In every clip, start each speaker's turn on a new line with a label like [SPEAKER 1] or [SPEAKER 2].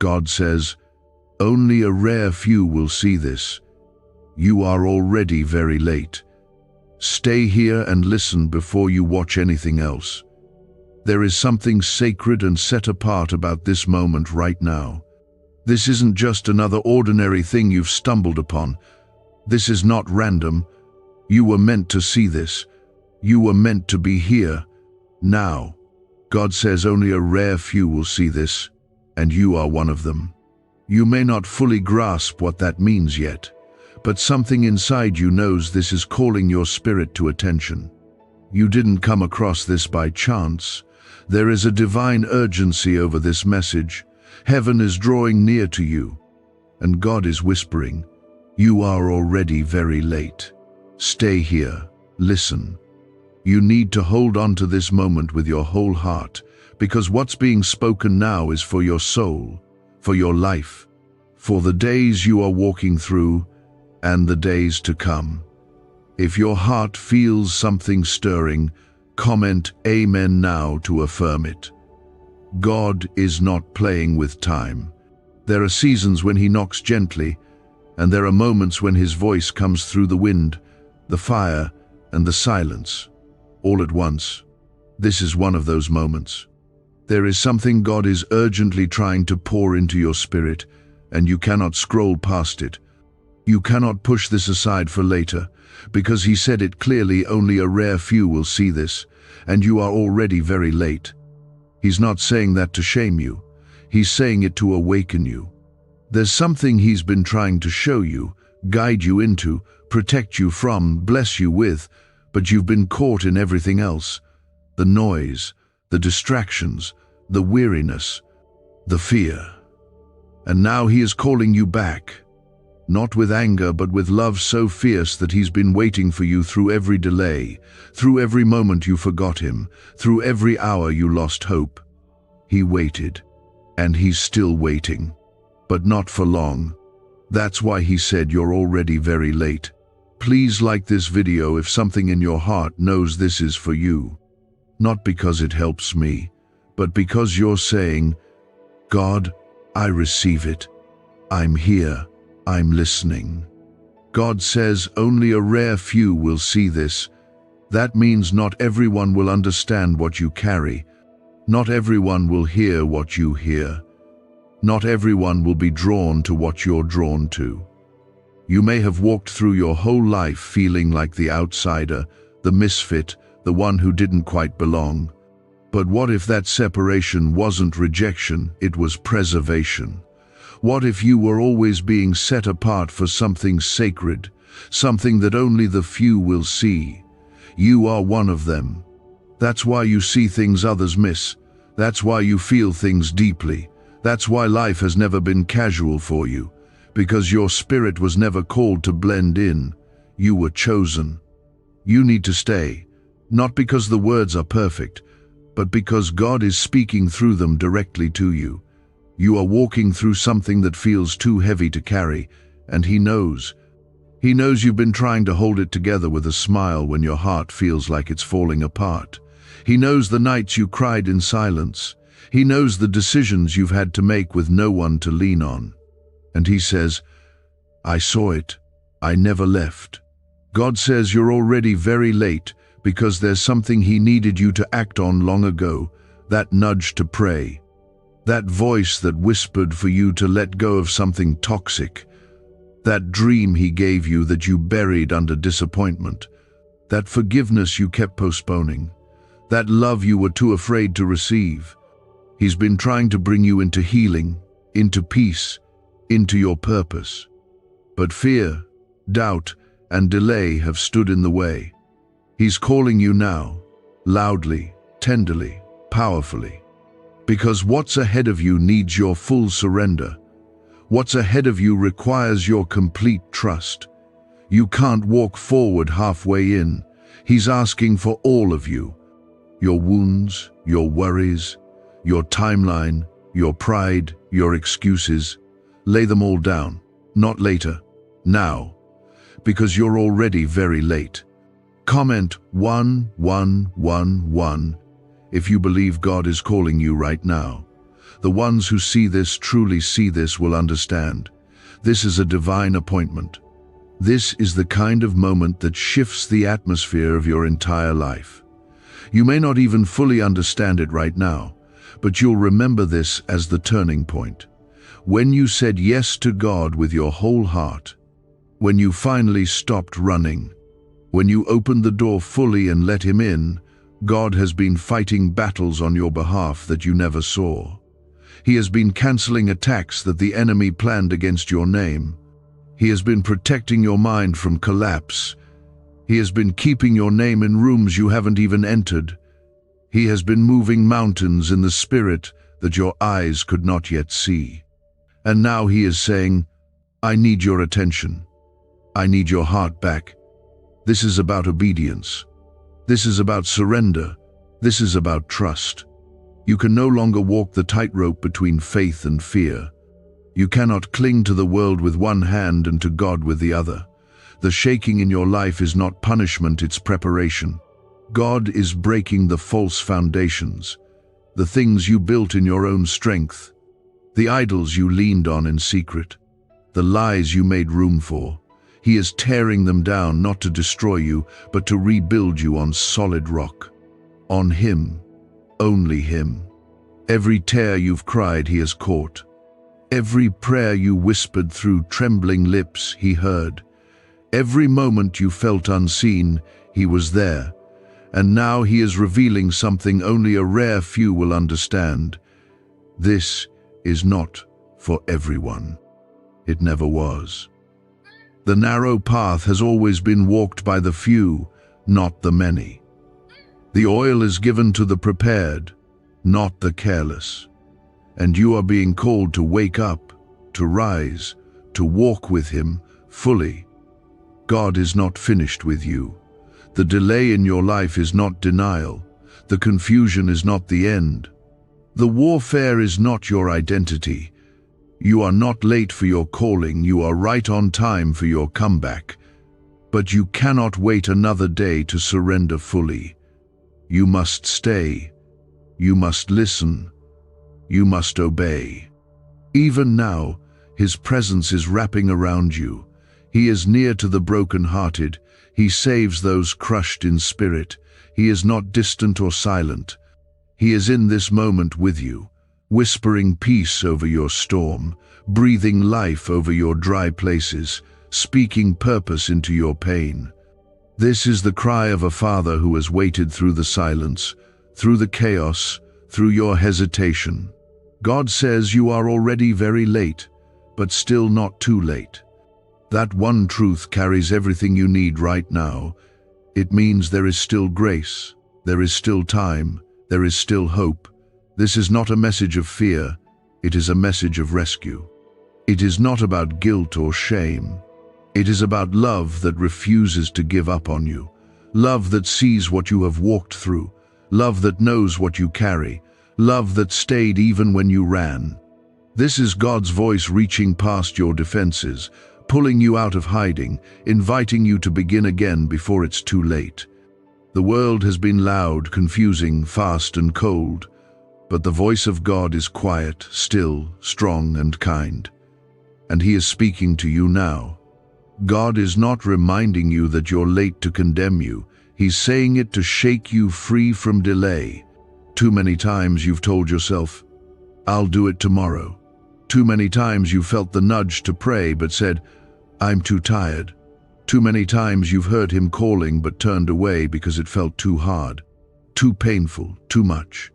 [SPEAKER 1] God says, only a rare few will see this. You are already very late. Stay here and listen before you watch anything else. There is something sacred and set apart about this moment right now. This isn't just another ordinary thing you've stumbled upon. This is not random. You were meant to see this. You were meant to be here, now. God says only a rare few will see this, and you are one of them. You may not fully grasp what that means yet, but something inside you knows this is calling your spirit to attention. You didn't come across this by chance. There is a divine urgency over this message. Heaven is drawing near to you, and God is whispering, you are already very late. Stay here, listen. You need to hold on to this moment with your whole heart, because what's being spoken now is for your soul, for your life, for the days you are walking through, and the days to come. If your heart feels something stirring, comment Amen now to affirm it. God is not playing with time. There are seasons when He knocks gently, and there are moments when His voice comes through the wind, the fire, and the silence, all at once. This is one of those moments. There is something God is urgently trying to pour into your spirit, and you cannot scroll past it. You cannot push this aside for later, because He said it clearly, only a rare few will see this, and you are already very late. He's not saying that to shame you. He's saying it to awaken you. There's something He's been trying to show you, guide you into, protect you from, bless you with, but you've been caught in everything else. The noise, the distractions, the weariness, the fear. And now He is calling you back. Not with anger, but with love so fierce that He's been waiting for you through every delay, through every moment you forgot Him, through every hour you lost hope. He waited, and He's still waiting, but not for long. That's why He said you're already very late. Please like this video if something in your heart knows this is for you. Not because it helps me, but because you're saying, God, I receive it. I'm here. I'm listening. God says only a rare few will see this. That means not everyone will understand what you carry. Not everyone will hear what you hear. Not everyone will be drawn to what you're drawn to. You may have walked through your whole life feeling like the outsider, the misfit, the one who didn't quite belong. But what if that separation wasn't rejection, it was preservation? What if you were always being set apart for something sacred, something that only the few will see? You are one of them. That's why you see things others miss. That's why you feel things deeply. That's why life has never been casual for you, because your spirit was never called to blend in. You were chosen. You need to stay, not because the words are perfect, but because God is speaking through them directly to you. You are walking through something that feels too heavy to carry, and He knows. He knows you've been trying to hold it together with a smile when your heart feels like it's falling apart. He knows the nights you cried in silence. He knows the decisions you've had to make with no one to lean on. And He says, I saw it. I never left. God says you're already very late because there's something He needed you to act on long ago, that nudge to pray. That voice that whispered for you to let go of something toxic. That dream He gave you that you buried under disappointment. That forgiveness you kept postponing. That love you were too afraid to receive. He's been trying to bring you into healing, into peace, into your purpose. But fear, doubt, and delay have stood in the way. He's calling you now, loudly, tenderly, powerfully. Because what's ahead of you needs your full surrender. What's ahead of you requires your complete trust. You can't walk forward halfway in. He's asking for all of you. Your wounds, your worries, your timeline, your pride, your excuses. Lay them all down. Not later. Now. Because you're already very late. Comment 1111 if you believe God is calling you right now. The ones who see this, truly see this, will understand. This is a divine appointment. This is the kind of moment that shifts the atmosphere of your entire life. You may not even fully understand it right now, but you'll remember this as the turning point. When you said yes to God with your whole heart, when you finally stopped running, when you opened the door fully and let Him in, God has been fighting battles on your behalf that you never saw. He has been canceling attacks that the enemy planned against your name. He has been protecting your mind from collapse. He has been keeping your name in rooms you haven't even entered. He has been moving mountains in the spirit that your eyes could not yet see. And now He is saying, I need your attention. I need your heart back. This is about obedience. This is about surrender. This is about trust. You can no longer walk the tightrope between faith and fear. You cannot cling to the world with one hand and to God with the other. The shaking in your life is not punishment, it's preparation. God is breaking the false foundations, the things you built in your own strength, the idols you leaned on in secret, the lies you made room for. He is tearing them down, not to destroy you, but to rebuild you on solid rock. On Him, only Him. Every tear you've cried, He has caught. Every prayer you whispered through trembling lips, He heard. Every moment you felt unseen, He was there. And now He is revealing something only a rare few will understand. This is not for everyone. It never was. The narrow path has always been walked by the few, not the many. The oil is given to the prepared, not the careless. And you are being called to wake up, to rise, to walk with Him fully. God is not finished with you. The delay in your life is not denial. The confusion is not the end. The warfare is not your identity. You are not late for your calling, you are right on time for your comeback. But you cannot wait another day to surrender fully. You must stay. You must listen. You must obey. Even now, His presence is wrapping around you. He is near to the broken-hearted. He saves those crushed in spirit. He is not distant or silent. He is in this moment with you, whispering peace over your storm, breathing life over your dry places, speaking purpose into your pain. This is the cry of a father who has waited through the silence, through the chaos, through your hesitation. God says you are already very late, but still not too late. That one truth carries everything you need right now. It means there is still grace, there is still time, there is still hope. This is not a message of fear, it is a message of rescue. It is not about guilt or shame. It is about love that refuses to give up on you. Love that sees what you have walked through. Love that knows what you carry. Love that stayed even when you ran. This is God's voice reaching past your defenses, pulling you out of hiding, inviting you to begin again before it's too late. The world has been loud, confusing, fast and cold, but the voice of God is quiet, still, strong and kind. And He is speaking to you now. God is not reminding you that you're late to condemn you. He's saying it to shake you free from delay. Too many times you've told yourself, I'll do it tomorrow. Too many times you felt the nudge to pray but said, I'm too tired. Too many times you've heard Him calling but turned away because it felt too hard, too painful, too much.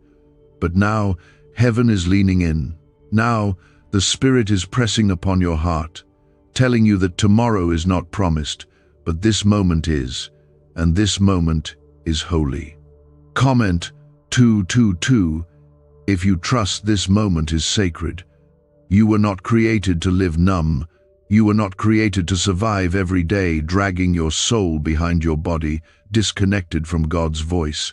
[SPEAKER 1] But now heaven is leaning in. Now the Spirit is pressing upon your heart, telling you that tomorrow is not promised, but this moment is, and this moment is holy. Comment 222 if you trust this moment is sacred. You were not created to live numb. You were not created to survive every day dragging your soul behind your body, disconnected from God's voice.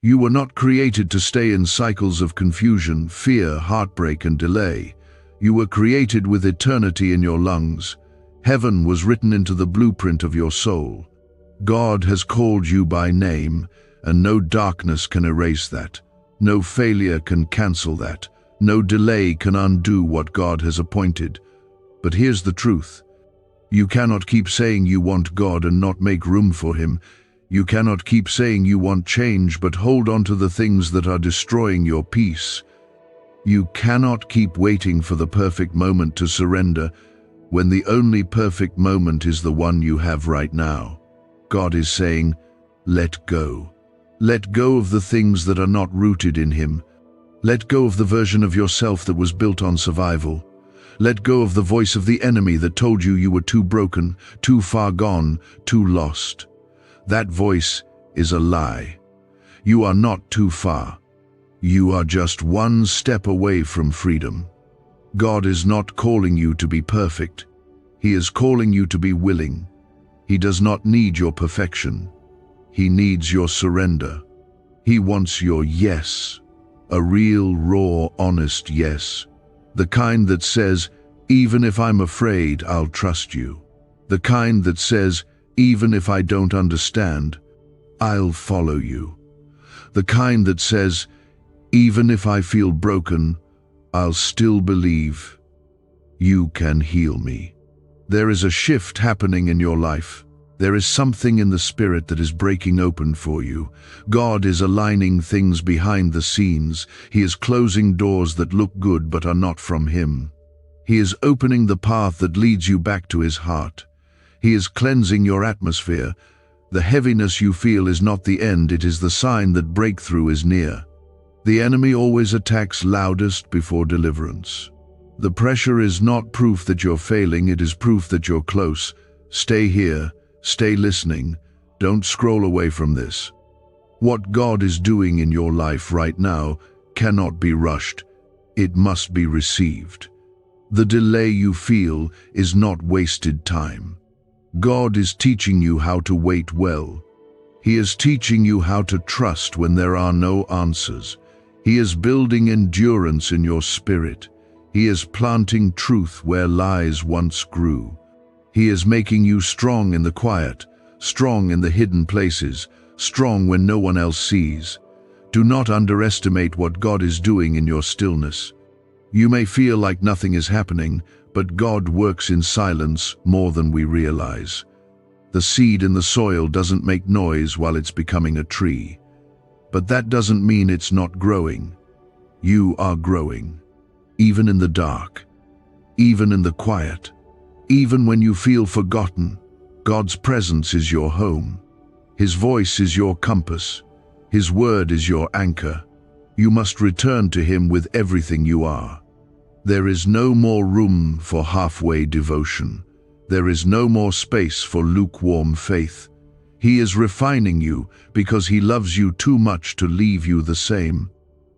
[SPEAKER 1] You were not created to stay in cycles of confusion, fear, heartbreak and delay. You were created with eternity in your lungs. Heaven was written into the blueprint of your soul. God has called you by name, and no darkness can erase that. No failure can cancel that. No delay can undo what God has appointed. But here's the truth. You cannot keep saying you want God and not make room for Him. You cannot keep saying you want change but hold on to the things that are destroying your peace. You cannot keep waiting for the perfect moment to surrender when the only perfect moment is the one you have right now. God is saying, let go. Let go of the things that are not rooted in Him. Let go of the version of yourself that was built on survival. Let go of the voice of the enemy that told you you were too broken, too far gone, too lost. That voice is a lie. You are not too far. You are just one step away from freedom. God is not calling you to be perfect. He is calling you to be willing. He does not need your perfection. He needs your surrender. He wants your yes. A real, raw, honest yes. The kind that says, even if I'm afraid, I'll trust you. The kind that says, even if I don't understand, I'll follow you. The kind that says, even if I feel broken, I'll still believe you can heal me. There is a shift happening in your life. There is something in the spirit that is breaking open for you. God is aligning things behind the scenes. He is closing doors that look good but are not from Him. He is opening the path that leads you back to His heart. He is cleansing your atmosphere. The heaviness you feel is not the end, it is the sign that breakthrough is near. The enemy always attacks loudest before deliverance. The pressure is not proof that you're failing, it is proof that you're close. Stay here. Stay listening. Don't scroll away from this. What God is doing in your life right now cannot be rushed. It must be received. The delay you feel is not wasted time. God is teaching you how to wait well. He is teaching you how to trust when there are no answers. He is building endurance in your spirit. He is planting truth where lies once grew. He is making you strong in the quiet, strong in the hidden places, strong when no one else sees. Do not underestimate what God is doing in your stillness. You may feel like nothing is happening, but God works in silence more than we realize. The seed in the soil doesn't make noise while it's becoming a tree. But that doesn't mean it's not growing. You are growing, even in the dark, even in the quiet. Even when you feel forgotten, God's presence is your home. His voice is your compass. His word is your anchor. You must return to Him with everything you are. There is no more room for halfway devotion. There is no more space for lukewarm faith. He is refining you because He loves you too much to leave you the same.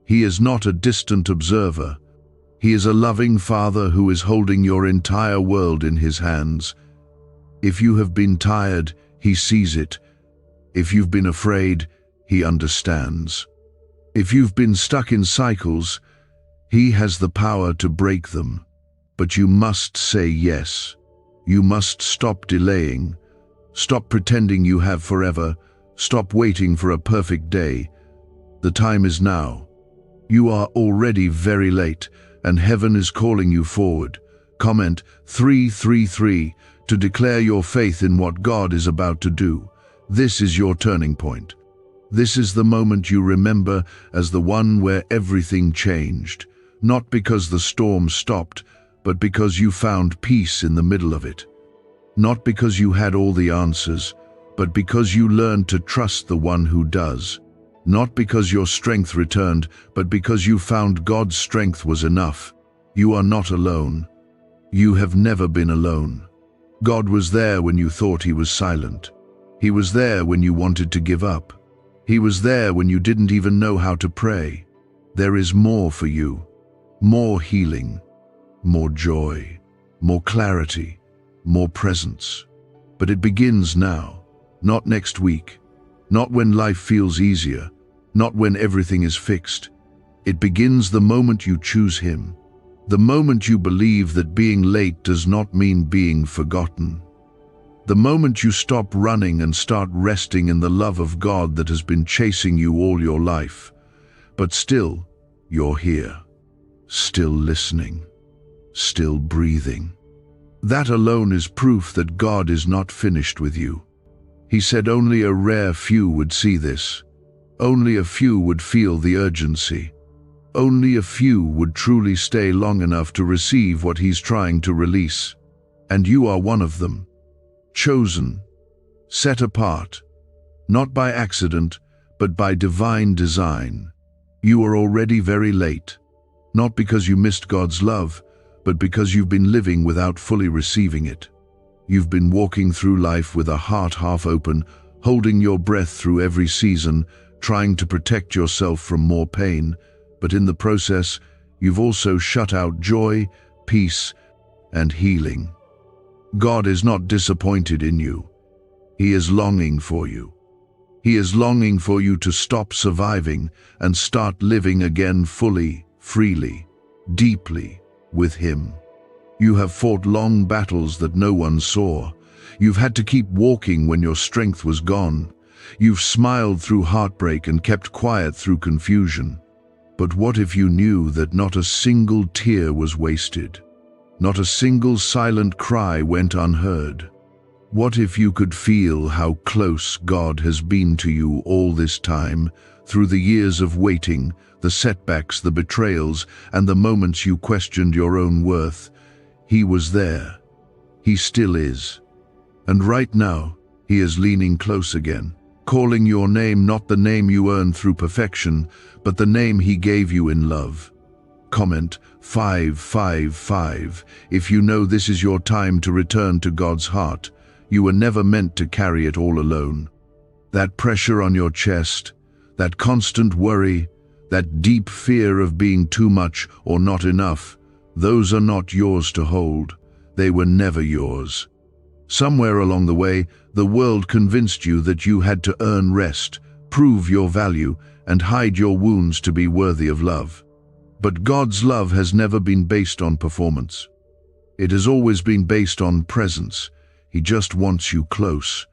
[SPEAKER 1] He is not a distant observer. He is a loving Father who is holding your entire world in His hands. If you have been tired, He sees it. If you've been afraid, He understands. If you've been stuck in cycles, He has the power to break them. But you must say yes. You must stop delaying. Stop pretending you have forever. Stop waiting for a perfect day. The time is now. You are already very late, and heaven is calling you forward. Comment 333 to declare your faith in what God is about to do. This is your turning point. This is the moment you remember as the one where everything changed, not because the storm stopped, but because you found peace in the middle of it. Not because you had all the answers, but because you learned to trust the one who does. Not because your strength returned, but because you found God's strength was enough. You are not alone. You have never been alone. God was there when you thought He was silent. He was there when you wanted to give up. He was there when you didn't even know how to pray. There is more for you. More healing, more joy, more clarity, more presence. But it begins now, not next week, not when life feels easier, not when everything is fixed. It begins the moment you choose Him, the moment you believe that being late does not mean being forgotten. The moment you stop running and start resting in the love of God that has been chasing you all your life. But still, you're here. still listening, still breathing. That alone is proof that God is not finished with you. He said only a rare few would see this. Only a few would feel the urgency. Only a few would truly stay long enough to receive what He's trying to release. And you are one of them. Chosen, set apart, not by accident, but by divine design. You are already very late, not because you missed God's love, but because you've been living without fully receiving it. You've been walking through life with a heart half open, holding your breath through every season, trying to protect yourself from more pain, but in the process, you've also shut out joy, peace, and healing. God is not disappointed in you. He is longing for you. He is longing for you to stop surviving and start living again fully, freely, deeply with Him. You have fought long battles that no one saw. You've had to keep walking when your strength was gone. You've smiled through heartbreak and kept quiet through confusion. But what if you knew that not a single tear was wasted? Not a single silent cry went unheard? What if you could feel how close God has been to you all this time, through the years of waiting, the setbacks, the betrayals, and the moments you questioned your own worth? He was there. He still is. And right now, He is leaning close again, calling your name, not the name you earned through perfection, but the name He gave you in love. Comment 555 if you know this is your time to return to God's heart. You were never meant to carry it all alone. That pressure on your chest, that constant worry, that deep fear of being too much or not enough, those are not yours to hold. They were never yours. Somewhere along the way, the world convinced you that you had to earn rest, prove your value, and hide your wounds to be worthy of love. But God's love has never been based on performance. It has always been based on presence. He just wants you close.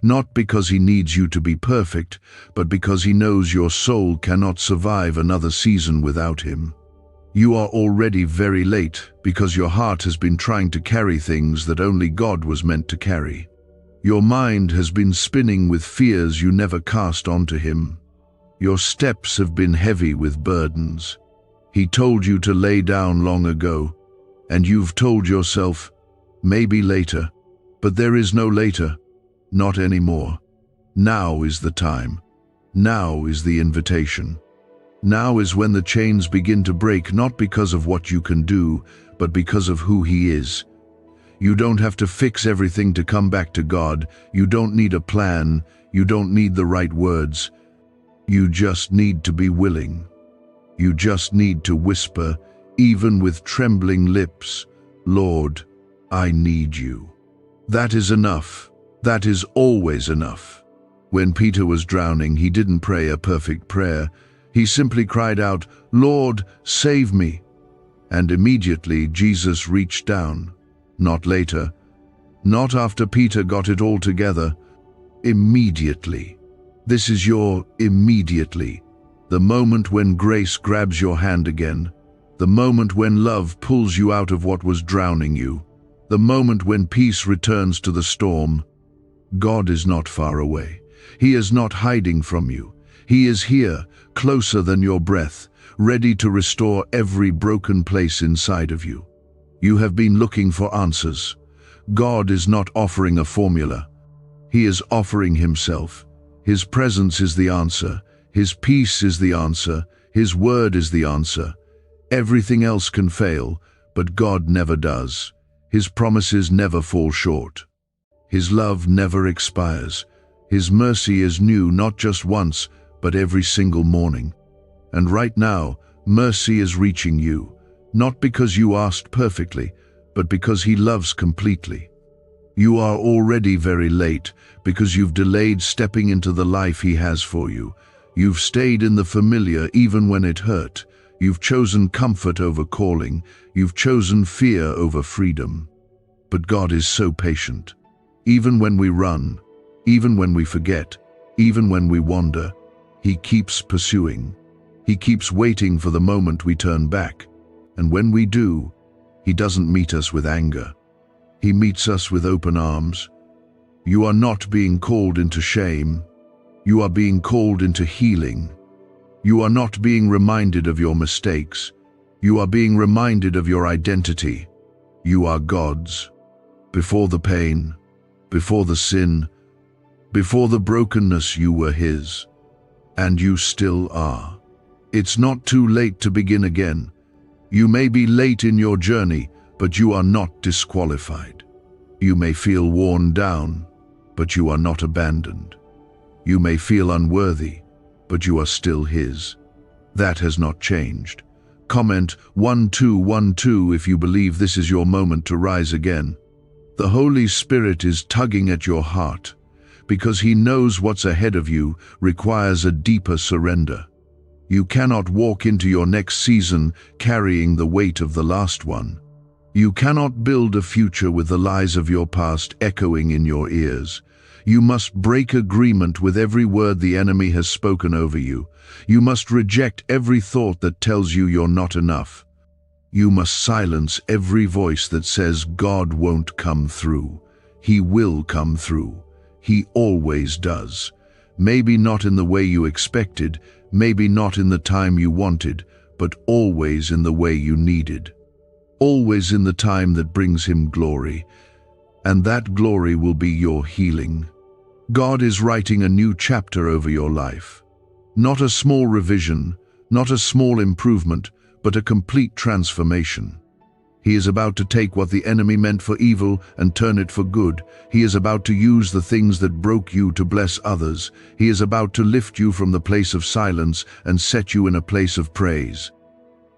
[SPEAKER 1] Not because He needs you to be perfect, but because He knows your soul cannot survive another season without Him. You are already very late because your heart has been trying to carry things that only God was meant to carry. Your mind has been spinning with fears you never cast onto Him. Your steps have been heavy with burdens He told you to lay down long ago, and you've told yourself, maybe later. But there is no later, not anymore. Now is the time. Now is the invitation. Now is when the chains begin to break, not because of what you can do, but because of who He is. You don't have to fix everything to come back to God. You don't need a plan. You don't need the right words. You just need to be willing. You just need to whisper, even with trembling lips, Lord, I need you. That is enough. That is always enough. When Peter was drowning, he didn't pray a perfect prayer. He simply cried out, Lord, save me. And immediately Jesus reached down. Not later. Not after Peter got it all together. Immediately. This is your immediately. The moment when grace grabs your hand again. The moment when love pulls you out of what was drowning you. The moment when peace returns to the storm. God is not far away. He is not hiding from you. He is here, closer than your breath, ready to restore every broken place inside of you. You have been looking for answers. God is not offering a formula. He is offering Himself. His presence is the answer. His peace is the answer. His word is the answer. Everything else can fail, but God never does. His promises never fall short. His love never expires. His mercy is new not just once, but every single morning. And right now, mercy is reaching you, not because you asked perfectly, but because He loves completely. You are already very late because you've delayed stepping into the life He has for you. You've stayed in the familiar even when it hurt. You've chosen comfort over calling. You've chosen fear over freedom. But God is so patient. Even when we run, even when we forget, even when we wander, He keeps pursuing. He keeps waiting for the moment we turn back. And when we do, He doesn't meet us with anger. He meets us with open arms. You are not being called into shame. You are being called into healing. You are not being reminded of your mistakes. You are being reminded of your identity. You are God's. Before the pain, before the sin, before the brokenness, you were His. And you still are. It's not too late to begin again. You may be late in your journey, but you are not disqualified. You may feel worn down, but you are not abandoned. You may feel unworthy, but you are still His. That has not changed. Comment 1212 if you believe this is your moment to rise again. The Holy Spirit is tugging at your heart because He knows what's ahead of you requires a deeper surrender. You cannot walk into your next season carrying the weight of the last one. You cannot build a future with the lies of your past echoing in your ears. You must break agreement with every word the enemy has spoken over you. You must reject every thought that tells you you're not enough. You must silence every voice that says God won't come through. He will come through. He always does. Maybe not in the way you expected, maybe not in the time you wanted, but always in the way you needed. Always in the time that brings Him glory. And that glory will be your healing. God is writing a new chapter over your life. Not a small revision, not a small improvement, but a complete transformation. He is about to take what the enemy meant for evil and turn it for good. He is about to use the things that broke you to bless others. He is about to lift you from the place of silence and set you in a place of praise.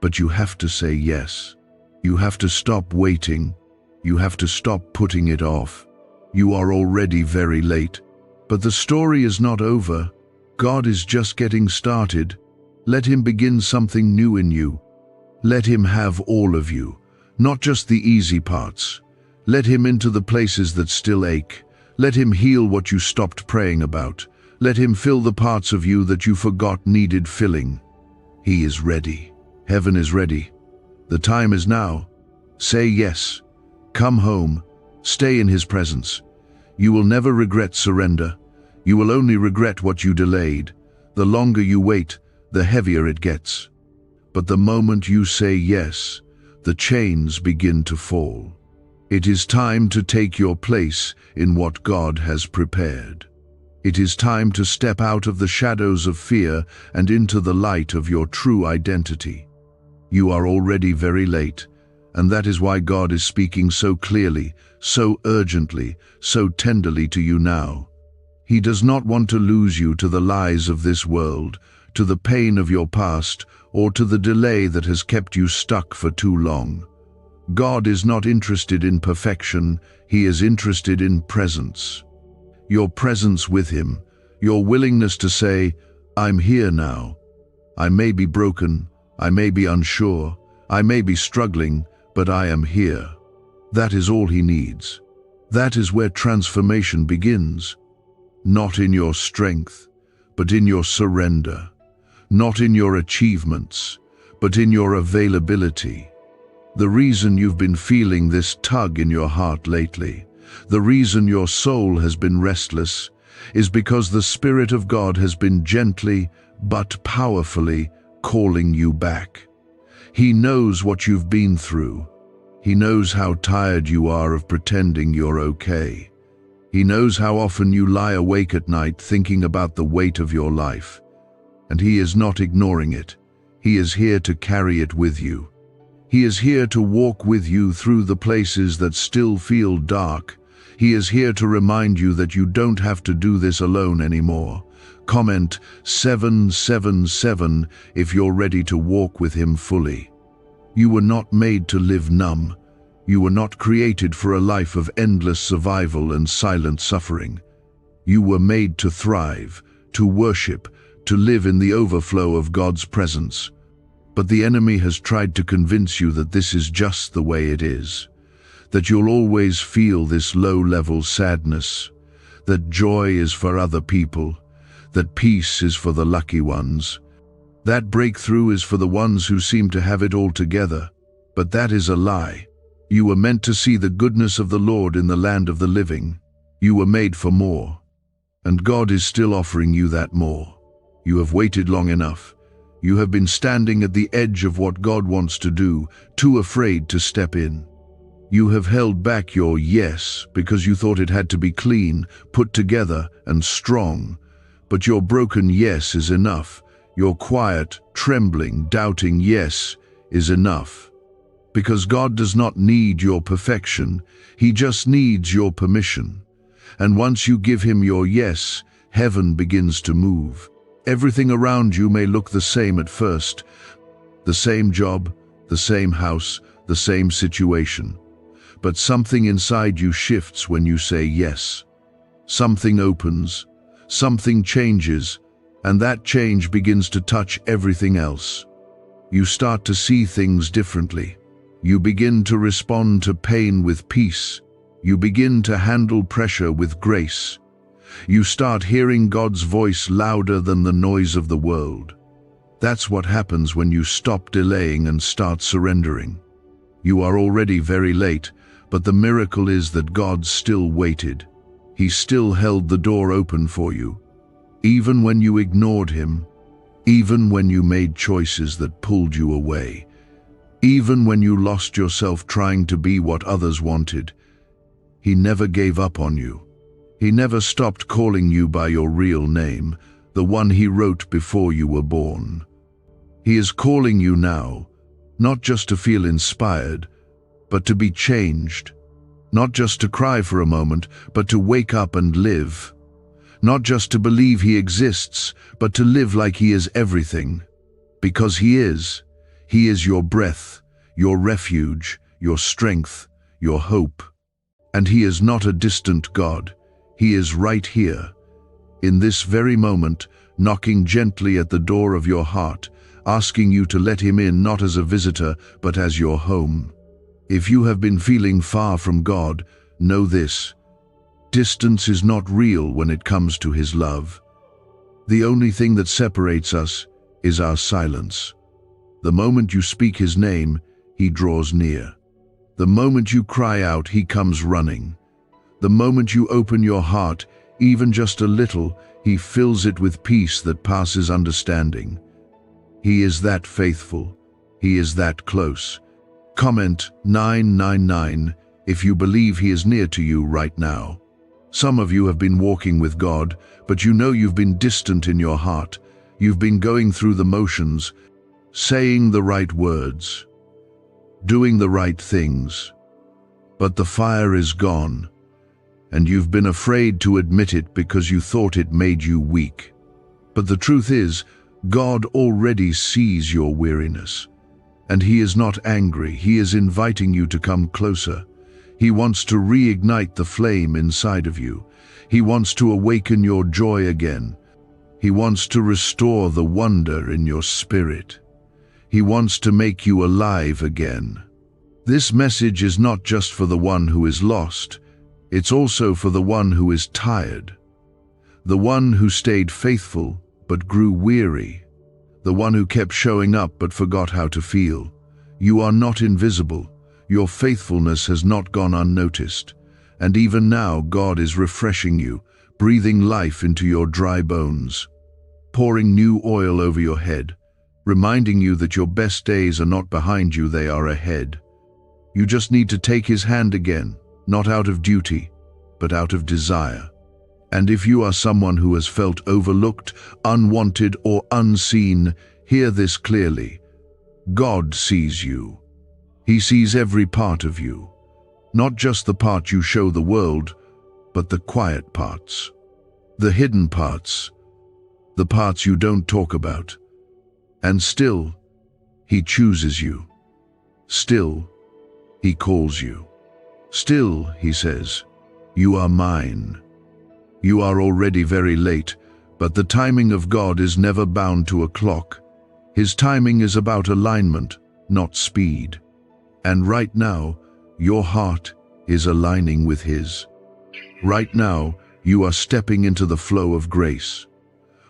[SPEAKER 1] But you have to say yes. You have to stop waiting. You have to stop putting it off. You are already very late. But the story is not over. God is just getting started. Let Him begin something new in you. Let Him have all of you, not just the easy parts. Let Him into the places that still ache. Let Him heal what you stopped praying about. Let Him fill the parts of you that you forgot needed filling. He is ready. Heaven is ready. The time is now. Say yes. Come home. Stay in His presence. You will never regret surrender. You will only regret what you delayed. The longer you wait, the heavier it gets. But the moment you say yes, the chains begin to fall. It is time to take your place in what God has prepared. It is time to step out of the shadows of fear and into the light of your true identity. You are already very late, and that is why God is speaking so clearly, so urgently, so tenderly to you now. He does not want to lose you to the lies of this world, to the pain of your past, or to the delay that has kept you stuck for too long. God is not interested in perfection, He is interested in presence. Your presence with Him, your willingness to say, I'm here now. I may be broken, I may be unsure, I may be struggling, but I am here. That is all He needs. That is where transformation begins. Not in your strength, but in your surrender. Not in your achievements, but in your availability. The reason you've been feeling this tug in your heart lately, the reason your soul has been restless, is because the Spirit of God has been gently but powerfully calling you back. He knows what you've been through. He knows how tired you are of pretending you're okay. He knows how often you lie awake at night thinking about the weight of your life. And He is not ignoring it. He is here to carry it with you. He is here to walk with you through the places that still feel dark. He is here to remind you that you don't have to do this alone anymore. Comment 777 if you're ready to walk with Him fully. You were not made to live numb. You were not created for a life of endless survival and silent suffering. You were made to thrive, to worship, to live in the overflow of God's presence. But the enemy has tried to convince you that this is just the way it is, that you'll always feel this low-level sadness, that joy is for other people, that peace is for the lucky ones, that breakthrough is for the ones who seem to have it all together. But that is a lie. You were meant to see the goodness of the Lord in the land of the living. You were made for more. And God is still offering you that more. You have waited long enough. You have been standing at the edge of what God wants to do, too afraid to step in. You have held back your yes because you thought it had to be clean, put together, and strong. But your broken yes is enough. Your quiet, trembling, doubting yes is enough. Because God does not need your perfection, He just needs your permission. And once you give Him your yes, heaven begins to move. Everything around you may look the same at first. The same job, the same house, the same situation. But something inside you shifts when you say yes. Something opens, something changes, and that change begins to touch everything else. You start to see things differently. You begin to respond to pain with peace. You begin to handle pressure with grace. You start hearing God's voice louder than the noise of the world. That's what happens when you stop delaying and start surrendering. You are already very late, but the miracle is that God still waited. He still held the door open for you. Even when you ignored Him, even when you made choices that pulled you away, even when you lost yourself trying to be what others wanted, He never gave up on you. He never stopped calling you by your real name, the one He wrote before you were born. He is calling you now, not just to feel inspired, but to be changed. Not just to cry for a moment, but to wake up and live. Not just to believe He exists, but to live like He is everything. Because He is. He is your breath, your refuge, your strength, your hope. And He is not a distant God. He is right here, in this very moment, knocking gently at the door of your heart, asking you to let Him in not as a visitor, but as your home. If you have been feeling far from God, know this: distance is not real when it comes to His love. The only thing that separates us is our silence. The moment you speak His name, He draws near. The moment you cry out, He comes running. The moment you open your heart, even just a little, He fills it with peace that passes understanding. He is that faithful. He is that close. Comment 999 if you believe He is near to you right now. Some of you have been walking with God, but you know you've been distant in your heart. You've been going through the motions, saying the right words, doing the right things. But the fire is gone, and you've been afraid to admit it because you thought it made you weak. But the truth is, God already sees your weariness. And He is not angry. He is inviting you to come closer. He wants to reignite the flame inside of you. He wants to awaken your joy again. He wants to restore the wonder in your spirit. He wants to make you alive again. This message is not just for the one who is lost. It's also for the one who is tired. The one who stayed faithful but grew weary. The one who kept showing up but forgot how to feel. You are not invisible. Your faithfulness has not gone unnoticed. And even now, God is refreshing you, breathing life into your dry bones, pouring new oil over your head, reminding you that your best days are not behind you, they are ahead. You just need to take His hand again, not out of duty, but out of desire. And if you are someone who has felt overlooked, unwanted, or unseen, hear this clearly. God sees you. He sees every part of you, not just the part you show the world, but the quiet parts, the hidden parts, the parts you don't talk about. And still, He chooses you. Still, He calls you. Still, He says, "You are mine." You are already very late, but the timing of God is never bound to a clock. His timing is about alignment, not speed. And right now, your heart is aligning with His. Right now, you are stepping into the flow of grace.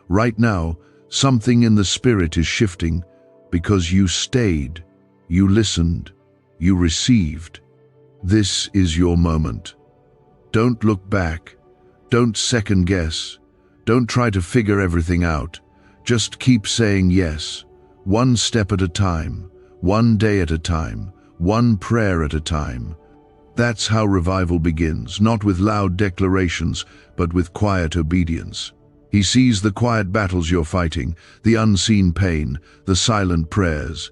[SPEAKER 1] Right now, something in the Spirit is shifting because you stayed, you listened, You received. This is your moment. Don't look back. Don't second guess. Don't try to figure everything out. Just keep saying yes, one step at a time, one day at a time, one prayer at a time. That's how revival begins, not with loud declarations, but with quiet obedience. He sees the quiet battles you're fighting, the unseen pain, the silent prayers,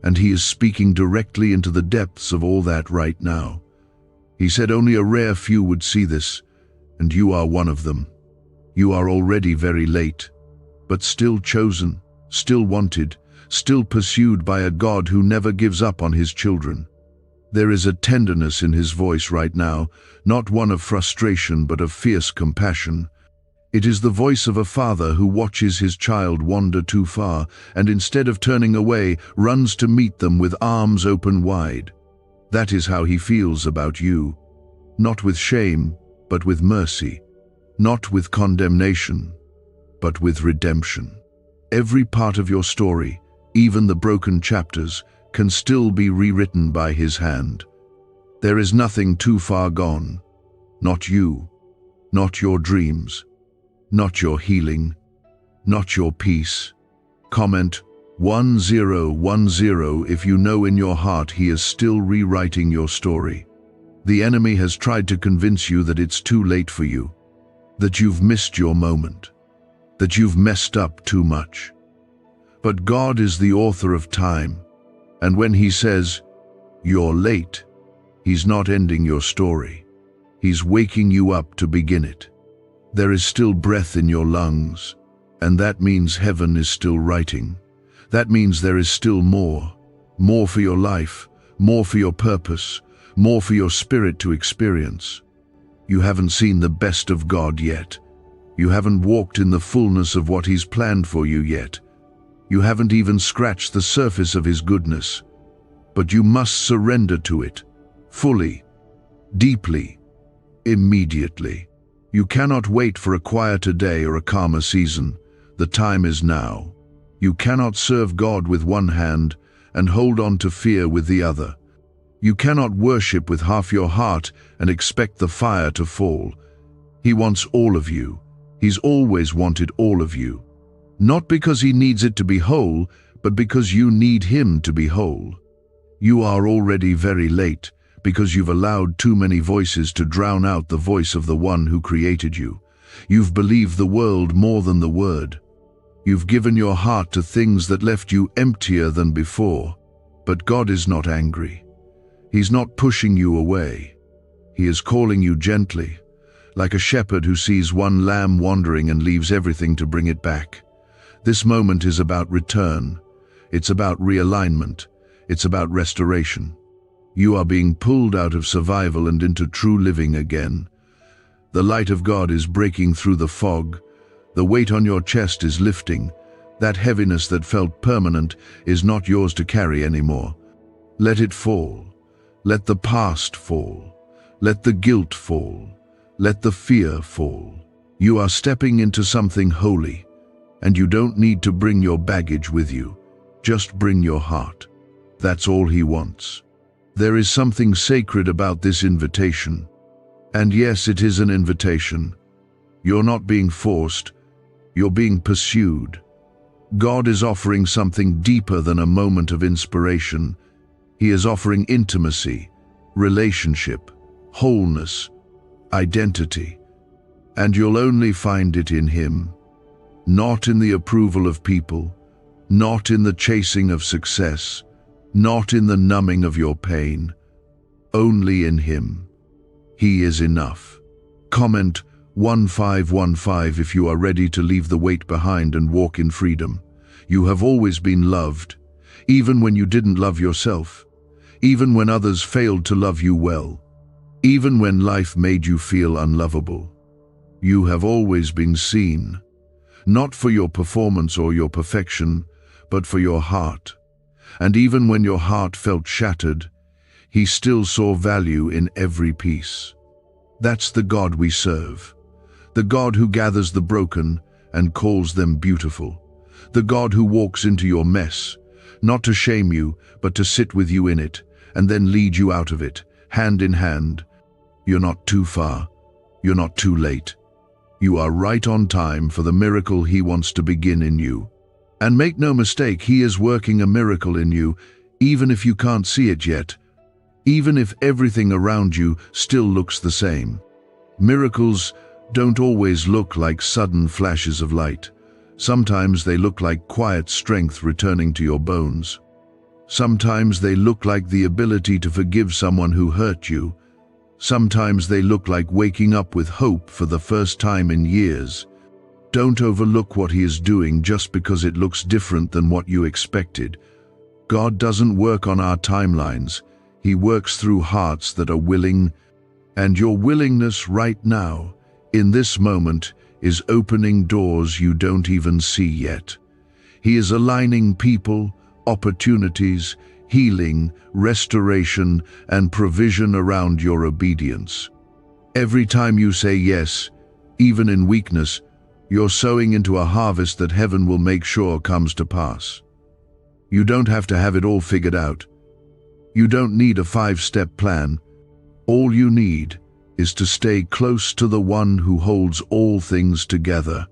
[SPEAKER 1] and he is speaking directly into the depths of all that right now. He said only a rare few would see this, and you are one of them. You are already very late, but still chosen, still wanted, still pursued by a God who never gives up on his children. There is a tenderness in his voice right now, not one of frustration but of fierce compassion. It is the voice of a father who watches his child wander too far and instead of turning away, runs to meet them with arms open wide. That is how he feels about you. Not with shame, but with mercy. Not with condemnation, but with redemption. Every part of your story, even the broken chapters, can still be rewritten by his hand. There is nothing too far gone. Not you, not your dreams, not your healing, not your peace. Comment 1010 if you know in your heart he is still rewriting your story. The enemy has tried to convince you that it's too late for you, that you've missed your moment, that you've messed up too much. But God is the author of time, and when he says, "You're late," he's not ending your story. He's waking you up to begin it. There is still breath in your lungs, and that means heaven is still writing. That means there is still more for your life, more for your purpose, more for your spirit to experience. You haven't seen the best of God yet. You haven't walked in the fullness of what he's planned for you yet. You haven't even scratched the surface of his goodness. But you must surrender to it, fully, deeply, immediately. You cannot wait for a quieter day or a calmer season. The time is now. You cannot serve God with one hand and hold on to fear with the other. You cannot worship with half your heart and expect the fire to fall. He wants all of you. He's always wanted all of you. Not because he needs it to be whole, but because you need him to be whole. You are already very late because you've allowed too many voices to drown out the voice of the one who created you. You've believed the world more than the word. You've given your heart to things that left you emptier than before. But God is not angry. He's not pushing you away. He is calling you gently, like a shepherd who sees one lamb wandering and leaves everything to bring it back. This moment is about return. It's about realignment. It's about restoration. You are being pulled out of survival and into true living again. The light of God is breaking through the fog. The weight on your chest is lifting. That heaviness that felt permanent is not yours to carry anymore. Let it fall. Let the past fall. Let the guilt fall. Let the fear fall. You are stepping into something holy, and you don't need to bring your baggage with you. Just bring your heart. That's all he wants. There is something sacred about this invitation. And yes, it is an invitation. You're not being forced. You're being pursued. God is offering something deeper than a moment of inspiration. He is offering intimacy, relationship, wholeness, identity. And you'll only find it in him. Not in the approval of people, not in the chasing of success, not in the numbing of your pain. Only in him. He is enough. Comment 1515 if you are ready to leave the weight behind and walk in freedom. You have always been loved, even when you didn't love yourself, even when others failed to love you well, even when life made you feel unlovable. You have always been seen, not for your performance or your perfection, but for your heart. And even when your heart felt shattered, he still saw value in every piece. That's the God we serve. The God who gathers the broken and calls them beautiful. The God who walks into your mess, not to shame you, but to sit with you in it, and then lead you out of it, hand in hand. You're not too far. You're not too late. You are right on time for the miracle He wants to begin in you. And make no mistake, He is working a miracle in you, even if you can't see it yet, even if everything around you still looks the same. Miracles don't always look like sudden flashes of light. Sometimes they look like quiet strength returning to your bones. Sometimes they look like the ability to forgive someone who hurt you. Sometimes they look like waking up with hope for the first time in years. Don't overlook what He is doing just because it looks different than what you expected. God doesn't work on our timelines. He works through hearts that are willing, and your willingness right now, in this moment, is opening doors you don't even see yet. He is aligning people, opportunities, healing, restoration, and provision around your obedience. Every time you say yes, even in weakness, you're sowing into a harvest that heaven will make sure comes to pass. You don't have to have it all figured out. You don't need a 5-step plan. All you need is to stay close to the one who holds all things together.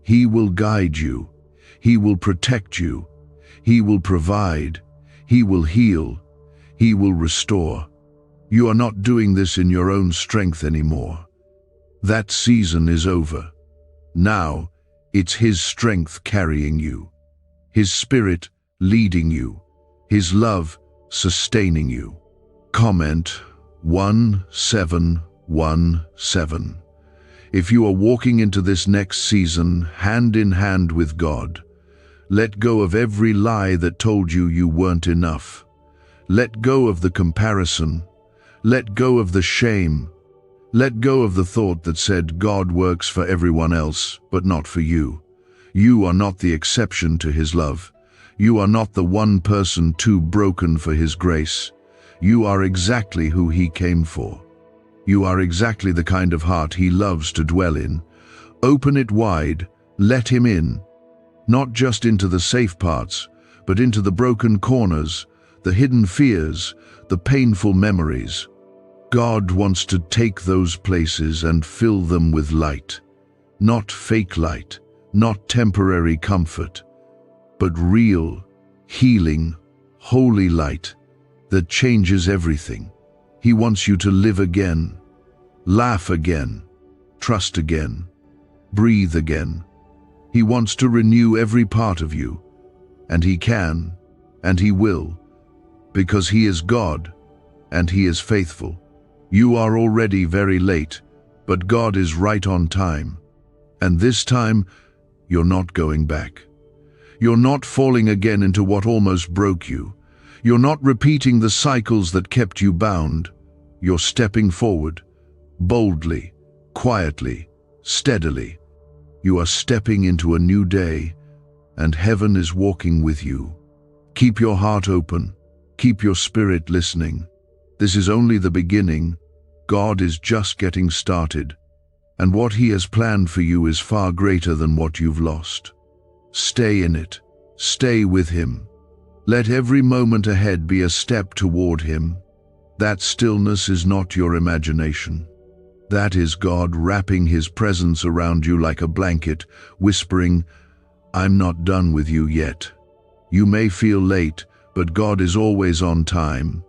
[SPEAKER 1] He will guide you. He will protect you. He will provide. He will heal. He will restore. You are not doing this in your own strength anymore. That season is over. Now, it's His strength carrying you, His Spirit leading you, His love sustaining you. Comment 1717. If you are walking into this next season hand in hand with God, let go of every lie that told you you weren't enough. Let go of the comparison. Let go of the shame. Let go of the thought that said God works for everyone else, but not for you. You are not the exception to His love. You are not the one person too broken for His grace. You are exactly who He came for. You are exactly the kind of heart He loves to dwell in. Open it wide, let Him in. Not just into the safe parts, but into the broken corners, the hidden fears, the painful memories. God wants to take those places and fill them with light. Not fake light, not temporary comfort, but real, healing, holy light that changes everything. He wants you to live again, laugh again, trust again, breathe again. He wants to renew every part of you, and He can, and He will, because He is God, and He is faithful. You are already very late, but God is right on time. And this time, you're not going back. You're not falling again into what almost broke you. You're not repeating the cycles that kept you bound. You're stepping forward, boldly, quietly, steadily. You are stepping into a new day, and heaven is walking with you. Keep your heart open. Keep your spirit listening. This is only the beginning. God is just getting started, and what He has planned for you is far greater than what you've lost. Stay in it. Stay with Him. Let every moment ahead be a step toward Him. That stillness is not your imagination. That is God wrapping His presence around you like a blanket, whispering, "I'm not done with you yet." You may feel late, but God is always on time.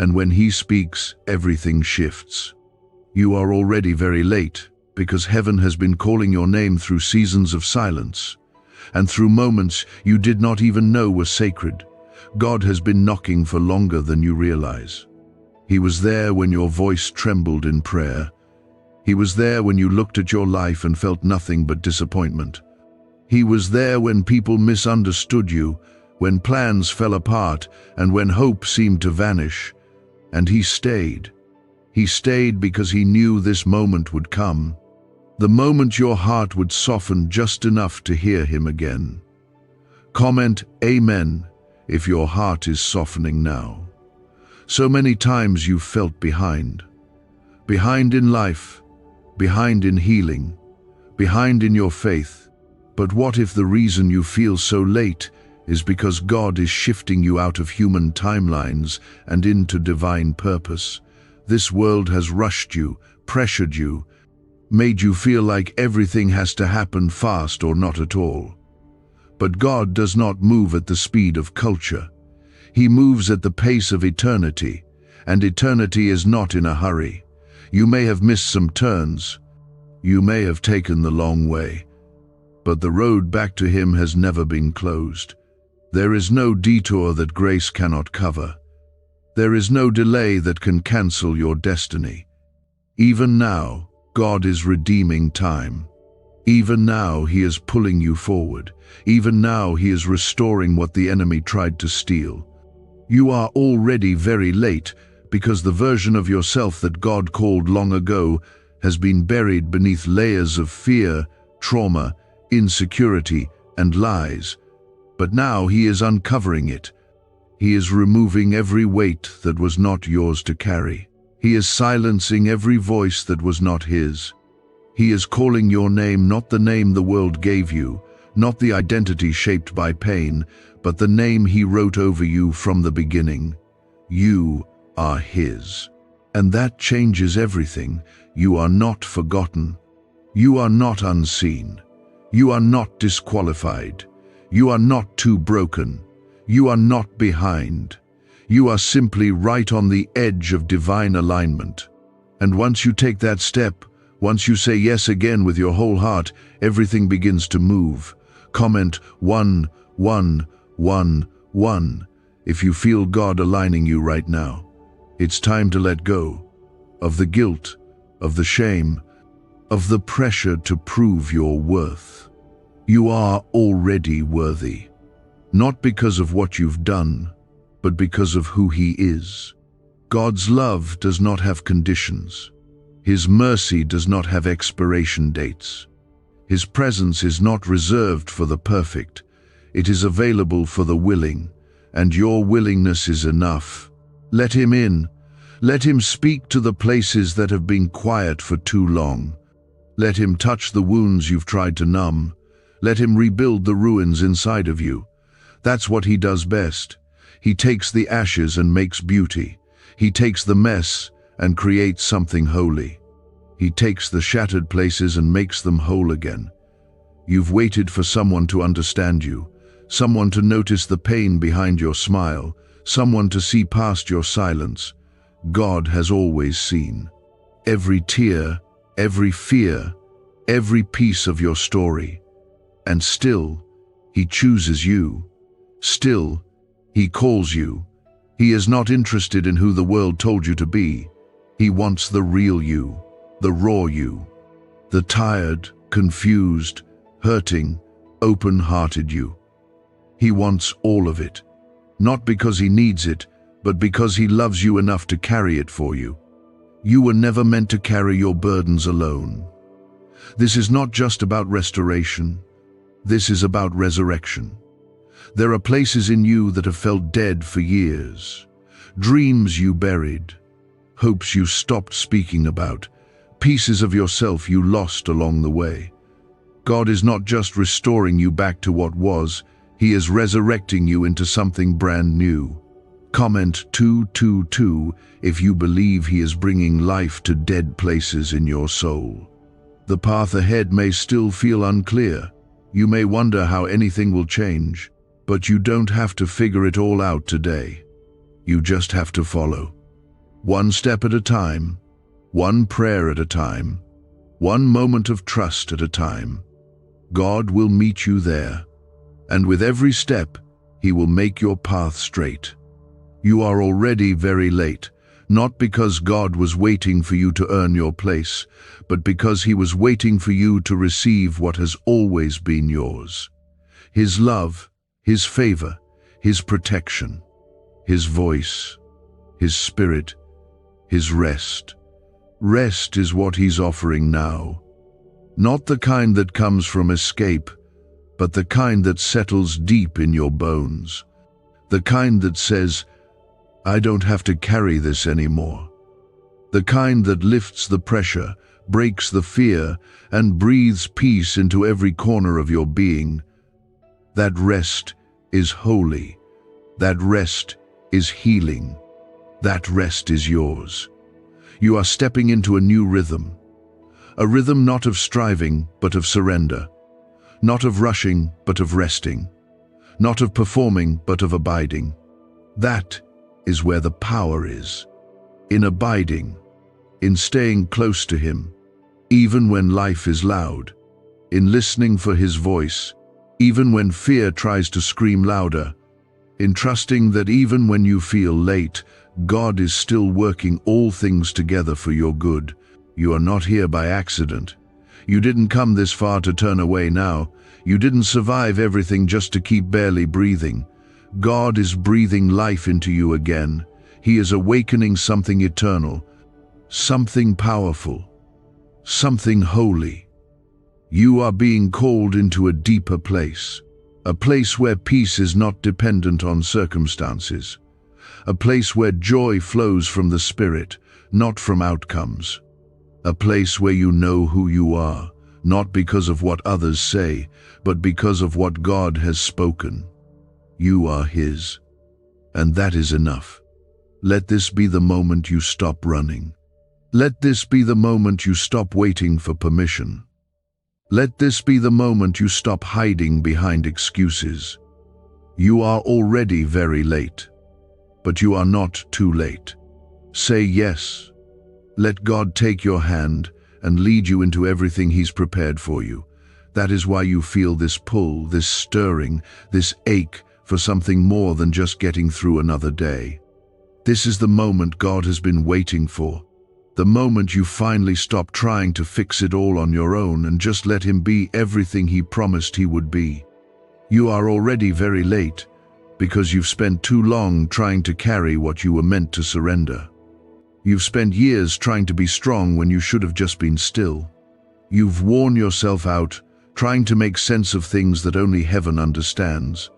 [SPEAKER 1] And when He speaks, everything shifts. You are already very late, because heaven has been calling your name through seasons of silence, and through moments you did not even know were sacred. God has been knocking for longer than you realize. He was there when your voice trembled in prayer. He was there when you looked at your life and felt nothing but disappointment. He was there when people misunderstood you, when plans fell apart, and when hope seemed to vanish. And He stayed. He stayed because He knew this moment would come. The moment your heart would soften just enough to hear Him again. Comment Amen if your heart is softening now. So many times you've felt behind. Behind in life, behind in healing, behind in your faith. But what if the reason you feel so late is because God is shifting you out of human timelines and into divine purpose. This world has rushed you, pressured you, made you feel like everything has to happen fast or not at all. But God does not move at the speed of culture. He moves at the pace of eternity, and eternity is not in a hurry. You may have missed some turns. You may have taken the long way, but the road back to Him has never been closed. There is no detour that grace cannot cover. There is no delay that can cancel your destiny. Even now, God is redeeming time. Even now, He is pulling you forward. Even now, He is restoring what the enemy tried to steal. You are already very late because the version of yourself that God called long ago has been buried beneath layers of fear, trauma, insecurity, and lies. But now He is uncovering it. He is removing every weight that was not yours to carry. He is silencing every voice that was not His. He is calling your name, not the name the world gave you, not the identity shaped by pain, but the name He wrote over you from the beginning. You are His. And that changes everything. You are not forgotten. You are not unseen. You are not disqualified. You are not too broken. You are not behind. You are simply right on the edge of divine alignment. And once you take that step, once you say yes again with your whole heart, everything begins to move. Comment 1, 1, 1, 1 if you feel God aligning you right now. It's time to let go of the guilt, of the shame, of the pressure to prove your worth. You are already worthy, not because of what you've done, but because of who He is. God's love does not have conditions. His mercy does not have expiration dates. His presence is not reserved for the perfect. It is available for the willing, and your willingness is enough. Let Him in. Let Him speak to the places that have been quiet for too long. Let Him touch the wounds you've tried to numb. Let Him rebuild the ruins inside of you. That's what He does best. He takes the ashes and makes beauty. He takes the mess and creates something holy. He takes the shattered places and makes them whole again. You've waited for someone to understand you, someone to notice the pain behind your smile, someone to see past your silence. God has always seen. Every tear, every fear, every piece of your story. And still, He chooses you. Still, He calls you. He is not interested in who the world told you to be. He wants the real you, the raw you, the tired, confused, hurting, open-hearted you. He wants all of it, not because He needs it, but because He loves you enough to carry it for you. You were never meant to carry your burdens alone. This is not just about restoration. This is about resurrection. There are places in you that have felt dead for years, dreams you buried, hopes you stopped speaking about, pieces of yourself you lost along the way. God is not just restoring you back to what was, He is resurrecting you into something brand new. Comment 222 if you believe He is bringing life to dead places in your soul. The path ahead may still feel unclear. You may wonder how anything will change. But you don't have to figure it all out today. You just have to follow. One step at a time, one prayer at a time, one moment of trust at a time. God will meet you there, and with every step, He will make your path straight. You are already very late, not because God was waiting for you to earn your place, but because He was waiting for you to receive what has always been yours. His love, His favor, His protection, His voice, His spirit, His rest. Rest is what He's offering now. Not the kind that comes from escape, but the kind that settles deep in your bones. The kind that says, I don't have to carry this anymore. The kind that lifts the pressure, breaks the fear, and breathes peace into every corner of your being. That rest is holy. That rest is healing. That rest is yours. You are stepping into a new rhythm. A rhythm not of striving, but of surrender. Not of rushing, but of resting. Not of performing, but of abiding. That is where the power is. In abiding, in staying close to Him, even when life is loud, in listening for His voice, even when fear tries to scream louder, in trusting that even when you feel late, God is still working all things together for your good. You are not here by accident. You didn't come this far to turn away now. You didn't survive everything just to keep barely breathing. God is breathing life into you again. He is awakening something eternal, something powerful, something holy. You are being called into a deeper place, a place where peace is not dependent on circumstances, a place where joy flows from the Spirit, not from outcomes, a place where you know who you are, not because of what others say, but because of what God has spoken. You are His, and that is enough. Let this be the moment you stop running. Let this be the moment you stop waiting for permission. Let this be the moment you stop hiding behind excuses. You are already very late, but you are not too late. Say yes. Let God take your hand and lead you into everything He's prepared for you. That is why you feel this pull, this stirring, this ache for something more than just getting through another day. This is the moment God has been waiting for. The moment you finally stop trying to fix it all on your own and just let Him be everything He promised He would be. You are already very late because you've spent too long trying to carry what you were meant to surrender. You've spent years trying to be strong when you should have just been still. You've worn yourself out trying to make sense of things that only heaven understands.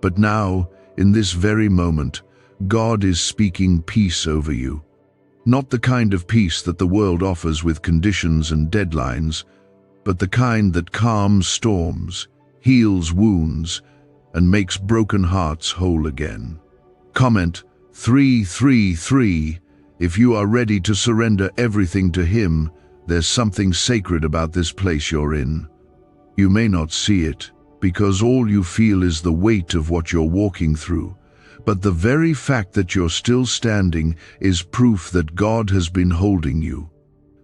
[SPEAKER 1] But now, in this very moment, God is speaking peace over you. Not the kind of peace that the world offers with conditions and deadlines, but the kind that calms storms, heals wounds, and makes broken hearts whole again. Comment 333. If you are ready to surrender everything to Him, there's something sacred about this place you're in. You may not see it, because all you feel is the weight of what you're walking through. But the very fact that you're still standing is proof that God has been holding you.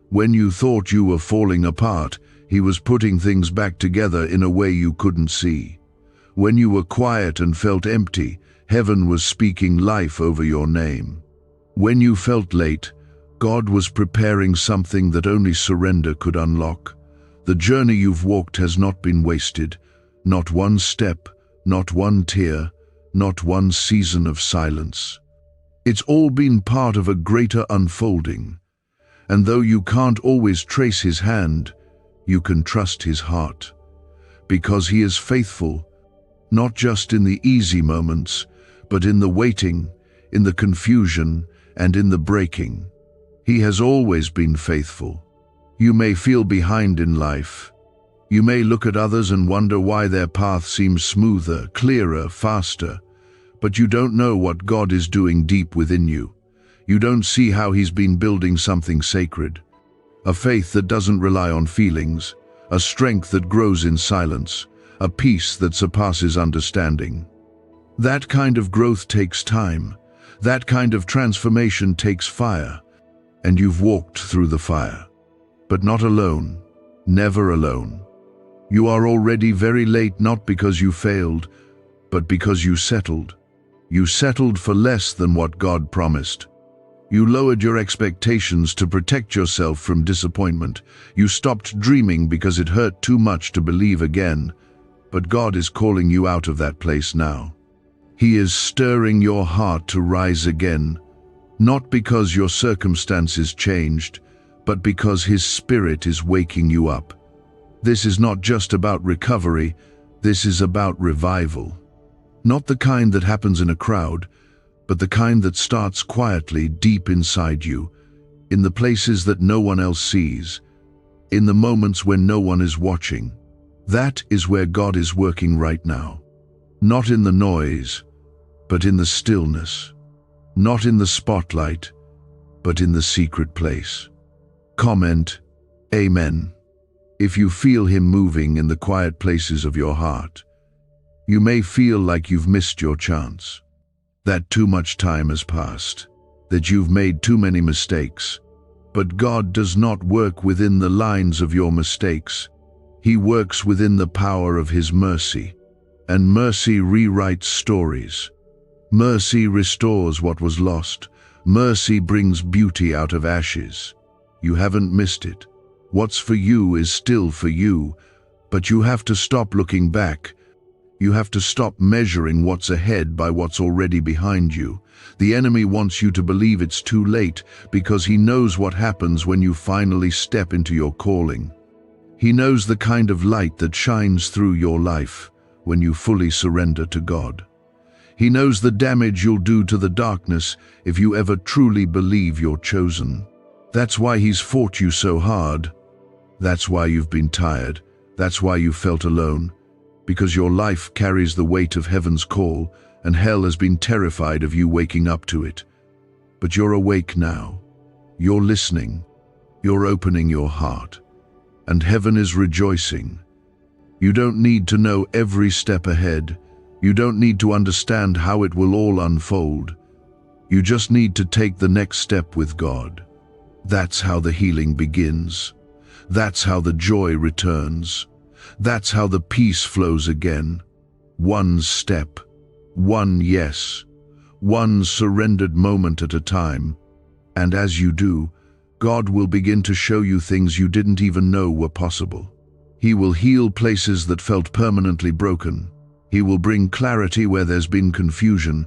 [SPEAKER 1] When you thought you were falling apart, He was putting things back together in a way you couldn't see. When you were quiet and felt empty, heaven was speaking life over your name. When you felt late, God was preparing something that only surrender could unlock. The journey you've walked has not been wasted. Not one step, not one tear, not one season of silence. It's all been part of a greater unfolding. And though you can't always trace His hand, you can trust His heart. Because He is faithful, not just in the easy moments, but in the waiting, in the confusion, and in the breaking. He has always been faithful. You may feel behind in life. You may look at others and wonder why their path seems smoother, clearer, faster. But you don't know what God is doing deep within you. You don't see how He's been building something sacred. A faith that doesn't rely on feelings, a strength that grows in silence, a peace that surpasses understanding. That kind of growth takes time. That kind of transformation takes fire. And you've walked through the fire. But not alone, never alone. You are already very late, not because you failed, but because you settled. You settled for less than what God promised. You lowered your expectations to protect yourself from disappointment. You stopped dreaming because it hurt too much to believe again. But God is calling you out of that place now. He is stirring your heart to rise again, not because your circumstances changed, but because His Spirit is waking you up. This is not just about recovery, this is about revival. Not the kind that happens in a crowd, but the kind that starts quietly deep inside you, in the places that no one else sees, in the moments when no one is watching. That is where God is working right now. Not in the noise, but in the stillness. Not in the spotlight, but in the secret place. Comment, Amen, if you feel Him moving in the quiet places of your heart. You may feel like you've missed your chance, that too much time has passed, that you've made too many mistakes. But God does not work within the lines of your mistakes. He works within the power of His mercy. And mercy rewrites stories. Mercy restores what was lost. Mercy brings beauty out of ashes. You haven't missed it. What's for you is still for you, but you have to stop looking back. You have to stop measuring what's ahead by what's already behind you. The enemy wants you to believe it's too late because he knows what happens when you finally step into your calling. He knows the kind of light that shines through your life when you fully surrender to God. He knows the damage you'll do to the darkness if you ever truly believe you're chosen. That's why he's fought you so hard. That's why you've been tired. That's why you felt alone. Because your life carries the weight of heaven's call, and hell has been terrified of you waking up to it. But you're awake now. You're listening. You're opening your heart. And heaven is rejoicing. You don't need to know every step ahead. You don't need to understand how it will all unfold. You just need to take the next step with God. That's how the healing begins. That's how the joy returns. That's how the peace flows again. One step, one yes, one surrendered moment at a time. And as you do, God will begin to show you things you didn't even know were possible. He will heal places that felt permanently broken. He will bring clarity where there's been confusion.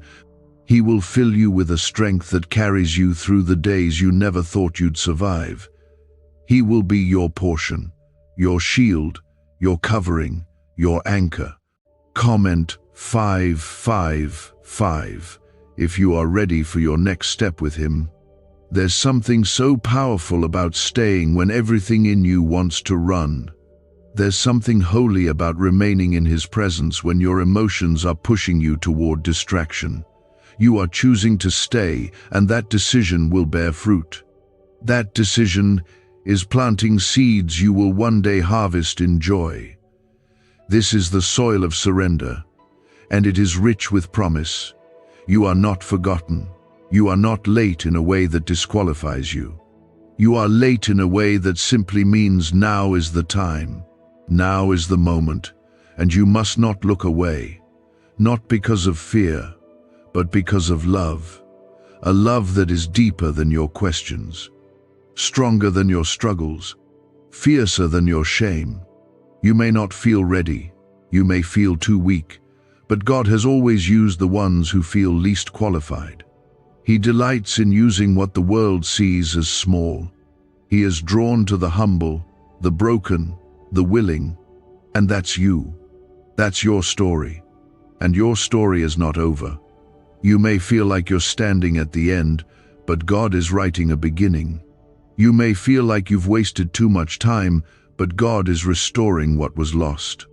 [SPEAKER 1] He will fill you with a strength that carries you through the days you never thought you'd survive. He will be your portion, your shield, your covering, your anchor. Comment 555 if you are ready for your next step with Him. There's something so powerful about staying when everything in you wants to run. There's something holy about remaining in His presence when your emotions are pushing you toward distraction. You are choosing to stay, and that decision will bear fruit. That decision is planting seeds you will one day harvest in joy. This is the soil of surrender, and it is rich with promise. You are not forgotten. You are not late in a way that disqualifies you. You are late in a way that simply means now is the time. Now is the moment, and you must not look away. Not because of fear, but because of love. A love that is deeper than your questions, stronger than your struggles, fiercer than your shame. You may not feel ready. You may feel too weak, but God has always used the ones who feel least qualified. He delights in using what the world sees as small. He is drawn to the humble, the broken, the willing, and that's you. That's your story. And your story is not over. You may feel like you're standing at the end, but God is writing a beginning. You may feel like you've wasted too much time, but God is restoring what was lost.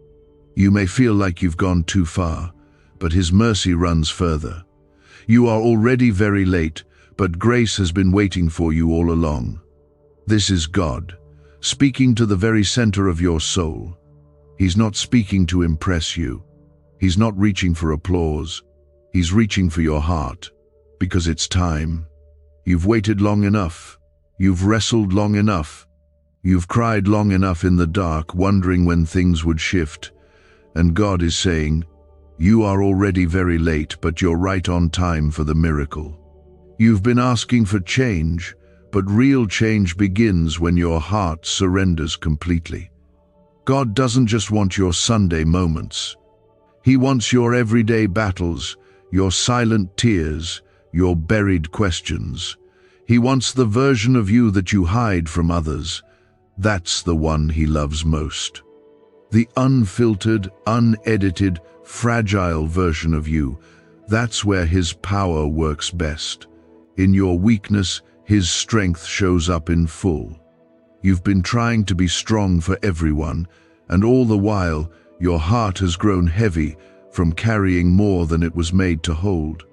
[SPEAKER 1] You may feel like you've gone too far, but His mercy runs further. You are already very late, but grace has been waiting for you all along. This is God, speaking to the very center of your soul. He's not speaking to impress you. He's not reaching for applause. He's reaching for your heart, because it's time. You've waited long enough. You've wrestled long enough. You've cried long enough in the dark, wondering when things would shift. And God is saying, you are already very late, but you're right on time for the miracle. You've been asking for change, but real change begins when your heart surrenders completely. God doesn't just want your Sunday moments. He wants your everyday battles, your silent tears, your buried questions. He wants the version of you that you hide from others. That's the one He loves most. The unfiltered, unedited, fragile version of you. That's where His power works best. In your weakness, His strength shows up in full. You've been trying to be strong for everyone, and all the while, your heart has grown heavy from carrying more than it was made to hold.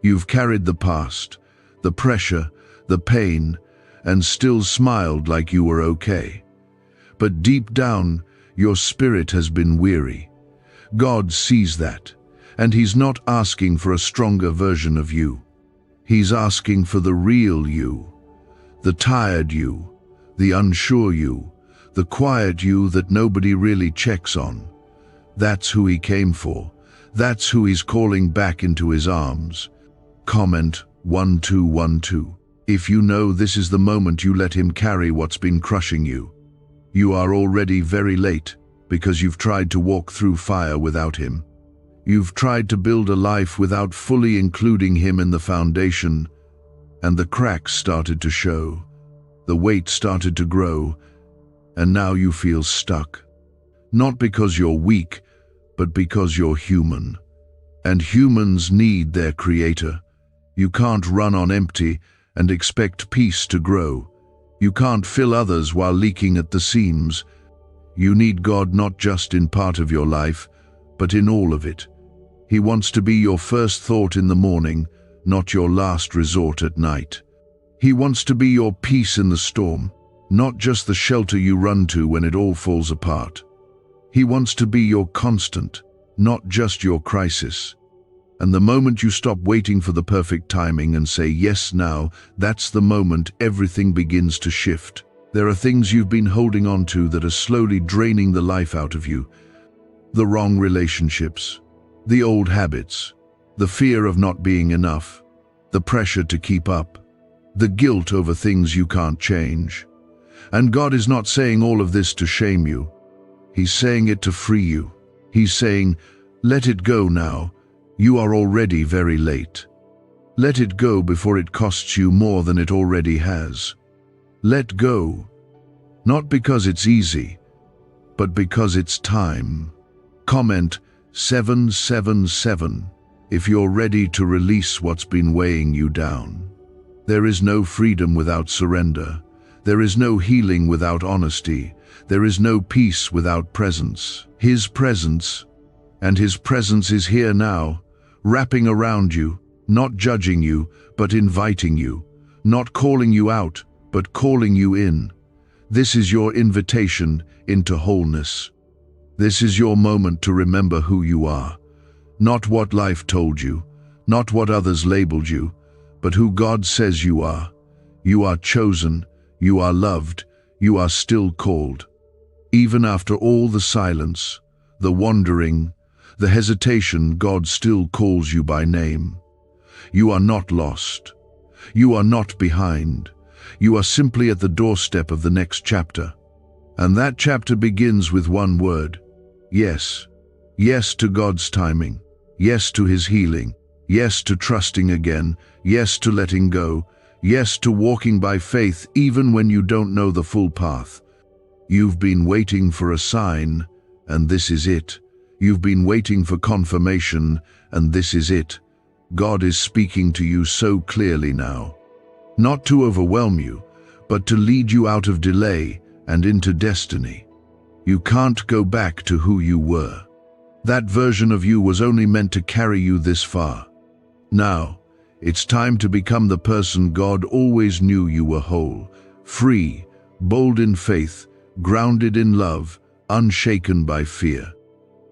[SPEAKER 1] You've carried the past, the pressure, the pain, and still smiled like you were okay. But deep down, your spirit has been weary. God sees that, and He's not asking for a stronger version of you. He's asking for the real you, the tired you, the unsure you, the quiet you that nobody really checks on. That's who He came for. That's who He's calling back into His arms. Comment 1212. If you know this is the moment you let Him carry what's been crushing you, you are already very late because you've tried to walk through fire without Him. You've tried to build a life without fully including Him in the foundation, and the cracks started to show. The weight started to grow, and now you feel stuck. Not because you're weak, but because you're human. And humans need their Creator. You can't run on empty and expect peace to grow. You can't fill others while leaking at the seams. You need God not just in part of your life, but in all of it. He wants to be your first thought in the morning, not your last resort at night. He wants to be your peace in the storm, not just the shelter you run to when it all falls apart. He wants to be your constant, not just your crisis. And the moment you stop waiting for the perfect timing and say yes now, that's the moment everything begins to shift. There are things you've been holding on to that are slowly draining the life out of you. The wrong relationships, the old habits, the fear of not being enough, the pressure to keep up, the guilt over things you can't change. And God is not saying all of this to shame you. He's saying it to free you. He's saying, let it go now. You are already very late. Let it go before it costs you more than it already has. Let go, not because it's easy, but because it's time. Comment 777 if you're ready to release what's been weighing you down. There is no freedom without surrender. There is no healing without honesty. There is no peace without presence. His presence, and His presence is here now, wrapping around you, not judging you, but inviting you, not calling you out, but calling you in. This is your invitation into wholeness. This is your moment to remember who you are, not what life told you, not what others labeled you, but who God says you are. You are chosen, you are loved, you are still called. Even after all the silence, the wandering, the hesitation, God still calls you by name. You are not lost. You are not behind. You are simply at the doorstep of the next chapter. And that chapter begins with one word: yes. Yes to God's timing. Yes to His healing. Yes to trusting again. Yes to letting go. Yes to walking by faith even when you don't know the full path. You've been waiting for a sign, and this is it. You've been waiting for confirmation, and this is it. God is speaking to you so clearly now. Not to overwhelm you, but to lead you out of delay and into destiny. You can't go back to who you were. That version of you was only meant to carry you this far. Now, it's time to become the person God always knew you were: whole, free, bold in faith, grounded in love, unshaken by fear.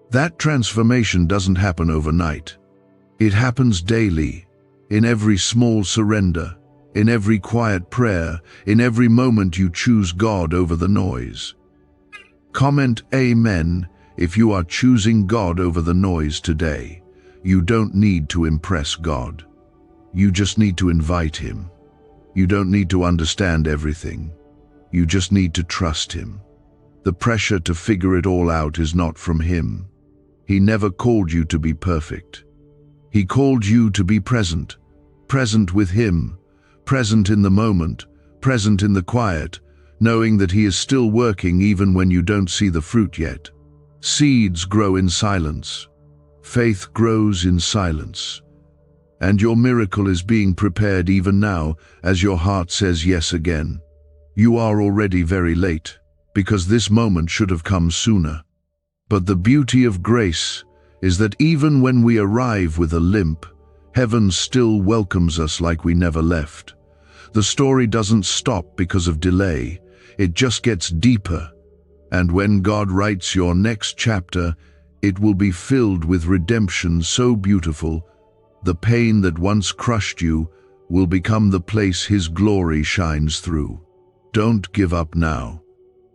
[SPEAKER 1] That transformation doesn't happen overnight. It happens daily, in every small surrender, in every quiet prayer, in every moment you choose God over the noise. Comment Amen if you are choosing God over the noise today. You don't need to impress God. You just need to invite Him. You don't need to understand everything. You just need to trust Him. The pressure to figure it all out is not from Him. He never called you to be perfect. He called you to be present, present with Him, present in the moment, present in the quiet, knowing that He is still working even when you don't see the fruit yet. Seeds grow in silence. Faith grows in silence. And your miracle is being prepared even now as your heart says yes again. You are already very late, because this moment should have come sooner. But the beauty of grace is that even when we arrive with a limp, heaven still welcomes us like we never left. The story doesn't stop because of delay, it just gets deeper. And when God writes your next chapter, it will be filled with redemption so beautiful, the pain that once crushed you will become the place His glory shines through. Don't give up now.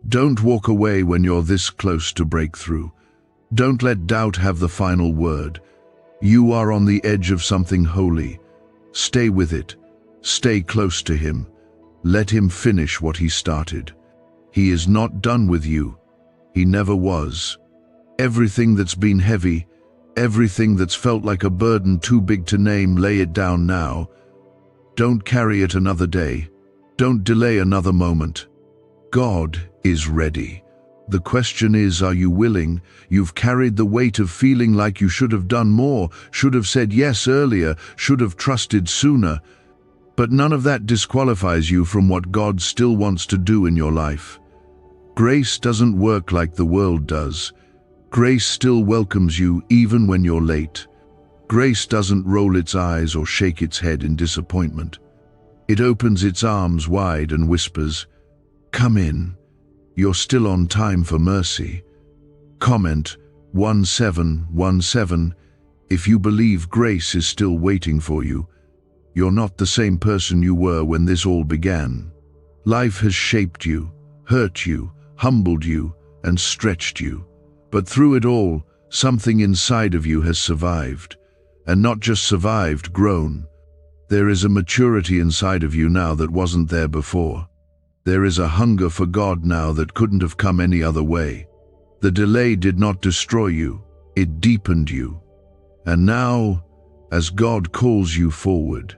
[SPEAKER 1] Don't walk away when you're this close to breakthrough. Don't let doubt have the final word. You are on the edge of something holy. Stay with it. Stay close to Him. Let Him finish what He started. He is not done with you. He never was. Everything that's been heavy, everything that's felt like a burden too big to name, lay it down now. Don't carry it another day. Don't delay another moment. God is ready. The question is, are you willing? You've carried the weight of feeling like you should have done more, should have said yes earlier, should have trusted sooner. But none of that disqualifies you from what God still wants to do in your life. Grace doesn't work like the world does. Grace still welcomes you even when you're late. Grace doesn't roll its eyes or shake its head in disappointment. It opens its arms wide and whispers, "Come in. You're still on time for mercy." Comment 1717. If you believe grace is still waiting for you, you're not the same person you were when this all began. Life has shaped you, hurt you, humbled you, and stretched you. But through it all, something inside of you has survived. And not just survived, grown. There is a maturity inside of you now that wasn't there before. There is a hunger for God now that couldn't have come any other way. The delay did not destroy you, it deepened you. And now, as God calls you forward,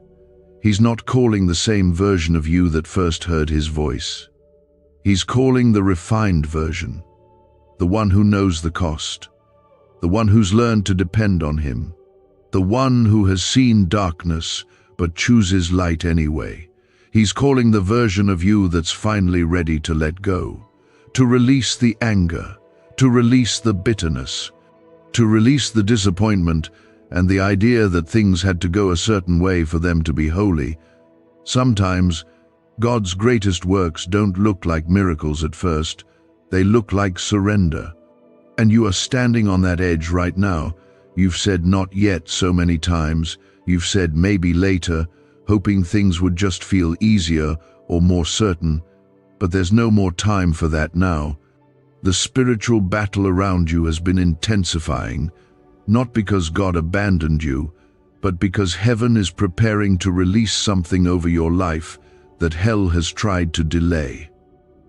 [SPEAKER 1] He's not calling the same version of you that first heard His voice. He's calling the refined version, the one who knows the cost, the one who's learned to depend on Him, the one who has seen darkness but chooses light anyway. He's calling the version of you that's finally ready to let go, to release the anger, to release the bitterness, to release the disappointment and the idea that things had to go a certain way for them to be holy. Sometimes, God's greatest works don't look like miracles at first. They look like surrender. And you are standing on that edge right now. You've said not yet so many times. You've said maybe later, hoping things would just feel easier or more certain. But there's no more time for that now. The spiritual battle around you has been intensifying, not because God abandoned you, but because heaven is preparing to release something over your life that hell has tried to delay.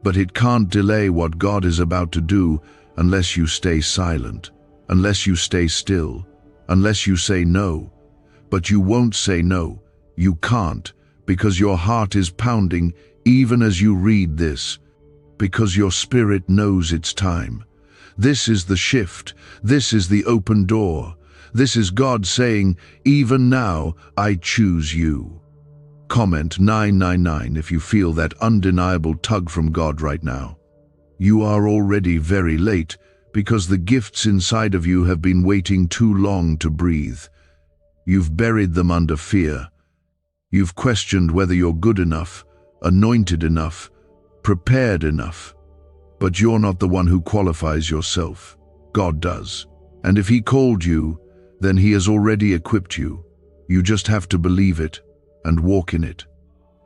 [SPEAKER 1] But it can't delay what God is about to do unless you stay silent, unless you stay still, unless you say no. But you won't say no. You can't, because your heart is pounding even as you read this, because your spirit knows it's time. This is the shift. This is the open door. This is God saying, even now, I choose you. Comment 999 if you feel that undeniable tug from God right now. You are already very late because the gifts inside of you have been waiting too long to breathe. You've buried them under fear. You've questioned whether you're good enough, anointed enough, prepared enough. But you're not the one who qualifies yourself. God does. And if He called you, then He has already equipped you. You just have to believe it and walk in it.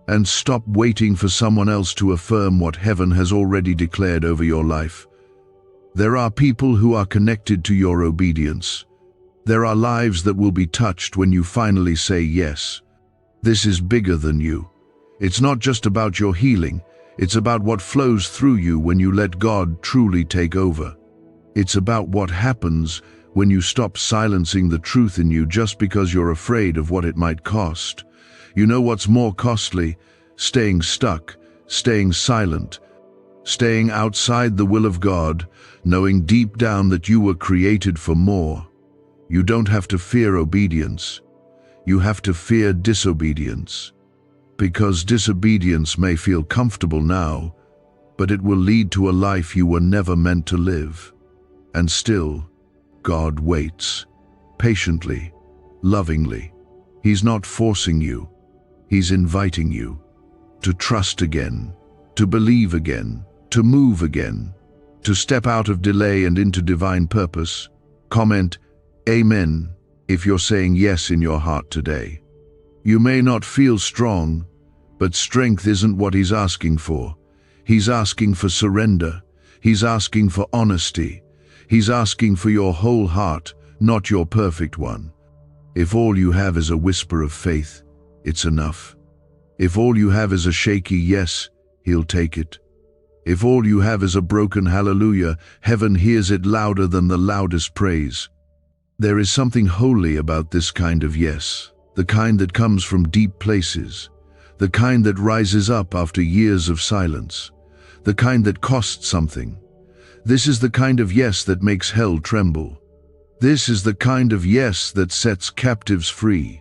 [SPEAKER 1] And stop waiting for someone else to affirm what heaven has already declared over your life. There are people who are connected to your obedience. There are lives that will be touched when you finally say yes. This is bigger than you. It's not just about your healing. It's about what flows through you when you let God truly take over. It's about what happens when you stop silencing the truth in you just because you're afraid of what it might cost. You know what's more costly? Staying stuck, staying silent, staying outside the will of God, knowing deep down that you were created for more. You don't have to fear obedience. You have to fear disobedience. Because disobedience may feel comfortable now, but it will lead to a life you were never meant to live. And still, God waits, patiently, lovingly. He's not forcing you. He's inviting you to trust again, to believe again, to move again, to step out of delay and into divine purpose. Comment, Amen, if you're saying yes in your heart today. You may not feel strong, but strength isn't what He's asking for. He's asking for surrender. He's asking for honesty. He's asking for your whole heart, not your perfect one. If all you have is a whisper of faith, it's enough. If all you have is a shaky yes, He'll take it. If all you have is a broken hallelujah, heaven hears it louder than the loudest praise. There is something holy about this kind of yes, the kind that comes from deep places, the kind that rises up after years of silence, the kind that costs something. This is the kind of yes that makes hell tremble. This is the kind of yes that sets captives free.